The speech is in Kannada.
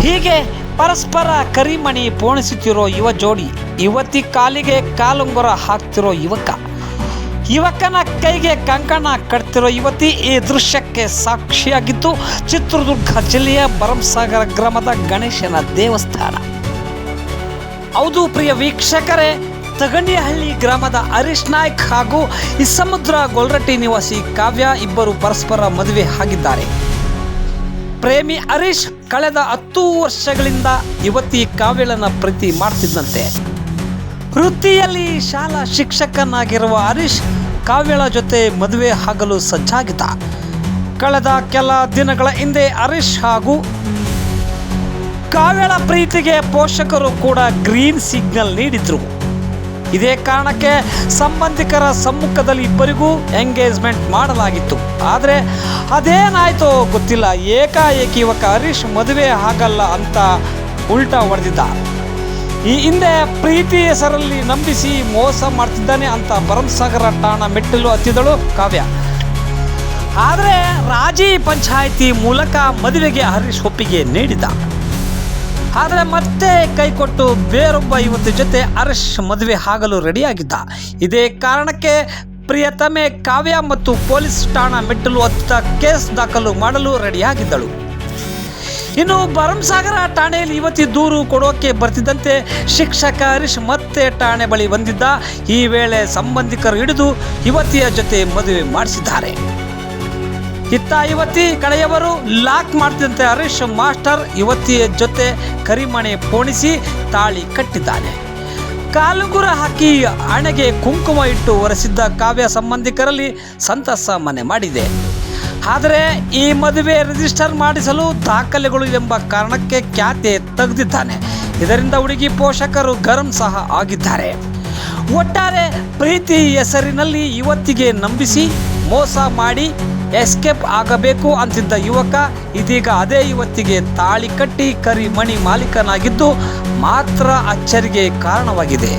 ಹೀಗೆ ಪರಸ್ಪರ ಕರಿಮಣಿ ಪೋಣಿಸುತ್ತಿರೋ ಯುವ ಜೋಡಿ, ಯುವತಿ ಕಾಲಿಗೆ ಕಾಲುಂಗುರ ಹಾಕ್ತಿರೋ ಯುವಕನ ಕೈಗೆ ಕಂಕಣ ಕಟ್ತಿರೋ ಯುವತಿ ಈ ದೃಶ್ಯಕ್ಕೆ ಸಾಕ್ಷಿಯಾಗಿದ್ದು ಚಿತ್ರದುರ್ಗ ಜಿಲ್ಲೆಯ ಭರಮಸಾಗರ ಗ್ರಾಮದ ಗಣೇಶನ ದೇವಸ್ಥಾನ. ಹೌದು ಪ್ರಿಯ ವೀಕ್ಷಕರೇ, ತಗಣಿಹಳ್ಳಿ ಗ್ರಾಮದ ಹರೀಶ್ ನಾಯ್ಕ್ ಹಾಗೂ ಇಸಮುದ್ರ ಗೊಲ್ರಟ್ಟಿ ನಿವಾಸಿ ಕಾವ್ಯ ಇಬ್ಬರು ಪರಸ್ಪರ ಮದುವೆ ಆಗಿದ್ದಾರೆ. ಪ್ರೇಮಿ ಹರೀಶ್ ಕಳೆದ 10 ವರ್ಷಗಳಿಂದ ಯುವತಿ ಕಾವ್ಯಳನ್ನ ಪ್ರೀತಿ ಮಾಡ್ತಿದ್ದಂತೆ. ವೃತ್ತಿಯಲ್ಲಿ ಶಾಲಾ ಶಿಕ್ಷಕನಾಗಿರುವ ಹರೀಶ್ ಕಾವ್ಯಳ ಜೊತೆ ಮದುವೆ ಆಗಲು ಸಜ್ಜಾಗಿದ್ದ. ಕಳೆದ ಕೆಲ ದಿನಗಳ ಹಿಂದೆ ಹರೀಶ್ ಹಾಗೂ ಕಾವ್ಯಳ ಪ್ರೀತಿಗೆ ಪೋಷಕರು ಕೂಡ ಗ್ರೀನ್ ಸಿಗ್ನಲ್ ನೀಡಿದ್ರು. ಇದೇ ಕಾರಣಕ್ಕೆ ಸಂಬಂಧಿಕರ ಸಮ್ಮುಖದಲ್ಲಿ ಇಬ್ಬರಿಗೂ ಎಂಗೇಜ್ಮೆಂಟ್ ಮಾಡಲಾಗಿತ್ತು. ಆದರೆ ಅದೇನಾಯ್ತೋ ಗೊತ್ತಿಲ್ಲ, ಏಕಾಏಕಿ ಯುವಕ ಹರೀಶ್ ಮದುವೆ ಆಗಲ್ಲ ಅಂತ ಉಲ್ಟಾ ಹೊಡೆದಿದ್ದ. ಈ ಹಿಂದೆ ಪ್ರೀತಿ ಹೆಸರಲ್ಲಿ ನಂಬಿಸಿ ಮೋಸ ಮಾಡ್ತಿದ್ದಾನೆ ಅಂತ ಭರಮಸಾಗರ ಠಾಣಾ ಮೆಟ್ಟಿಲು ಹತ್ತಿದಳು ಕಾವ್ಯ. ಆದರೆ ರಾಜಿ ಪಂಚಾಯಿತಿ ಮೂಲಕ ಮದುವೆಗೆ ಹರೀಶ್ ಒಪ್ಪಿಗೆ ನೀಡಿದ. ಆದರೆ ಮತ್ತೆ ಕೈಕೊಟ್ಟು ಬೇರೊಬ್ಬ ಯುವತಿ ಜೊತೆ ಹರೀಶ್ ಮದುವೆ ಆಗಲು ರೆಡಿಯಾಗಿದ್ದ. ಇದೇ ಕಾರಣಕ್ಕೆ ಪ್ರಿಯತಮೆ ಕಾವ್ಯ ಮತ್ತು ಪೊಲೀಸ್ ಠಾಣಾ ಮೆಟ್ಟಿಲು ಹತ್ತಿದ ಕೇಸ್ ದಾಖಲು ಮಾಡಲು ರೆಡಿಯಾಗಿದ್ದಳು. ಇನ್ನು ಭರಮಸಾಗರ ಠಾಣೆಯಲ್ಲಿ ಯುವತಿ ದೂರು ಕೊಡೋಕೆ ಬರ್ತಿದ್ದಂತೆ ಶಿಕ್ಷಕ ಹರೀಶ್ ಮತ್ತೆ ಠಾಣೆ ಬಳಿ ಬಂದಿದ್ದ. ಈ ವೇಳೆ ಸಂಬಂಧಿಕರು ಹಿಡಿದು ಯುವತಿಯ ಜೊತೆ ಮದುವೆ ಮಾಡಿಸಿದ್ದಾರೆ. ಇತ್ತ ಯುವತಿ ಕಡೆಯವರು ಲಾಕ್ ಮಾಡ್ತಿದ್ದಂತೆ ಹರೀಶ್ ಮಾಸ್ಟರ್ ಯುವತಿಯ ಜೊತೆ ಕರಿಮಣೆ ಪೋಣಿಸಿ ತಾಳಿ ಕಟ್ಟಿದ್ದಾನೆ. ಕಾಲುಂಗುರ ಹಾಕಿ ಹಣೆಗೆ ಕುಂಕುಮ ಇಟ್ಟು ಒರೆಸಿದ್ದ ಕಾವ್ಯ ಸಂಬಂಧಿಕರಲ್ಲಿ ಸಂತಸ ಮನೆ ಮಾಡಿದೆ. ಆದರೆ ಈ ಮದುವೆ ರಿಜಿಸ್ಟರ್ ಮಾಡಿಸಲು ದಾಖಲೆಗಳು ಎಂಬ ಕಾರಣಕ್ಕೆ ಖ್ಯಾತೆ ತೆಗೆದಿದ್ದಾನೆ. ಇದರಿಂದ ಹುಡುಗಿ ಪೋಷಕರು ಗರಂ ಸಹ ಆಗಿದ್ದಾರೆ. ಒಟ್ಟಾರೆ ಪ್ರೀತಿ ಹೆಸರಿನಲ್ಲಿ ಯುವತಿಗೆ ನಂಬಿಸಿ ಮೋಸ ಮಾಡಿ ಎಸ್ಕೇಪ್ ಆಗಬೇಕು ಅಂತಿದ್ದ ಯುವಕ ಇದೀಗ ಅದೇ ಯುವತಿಗೆ ತಾಳಿ ಕಟ್ಟಿ ಕರಿಮಣಿ ಮಾಲೀಕನಾಗಿದ್ದು ಮಾತ್ರ ಅಚ್ಚರಿಗೆ ಕಾರಣವಾಗಿದೆ.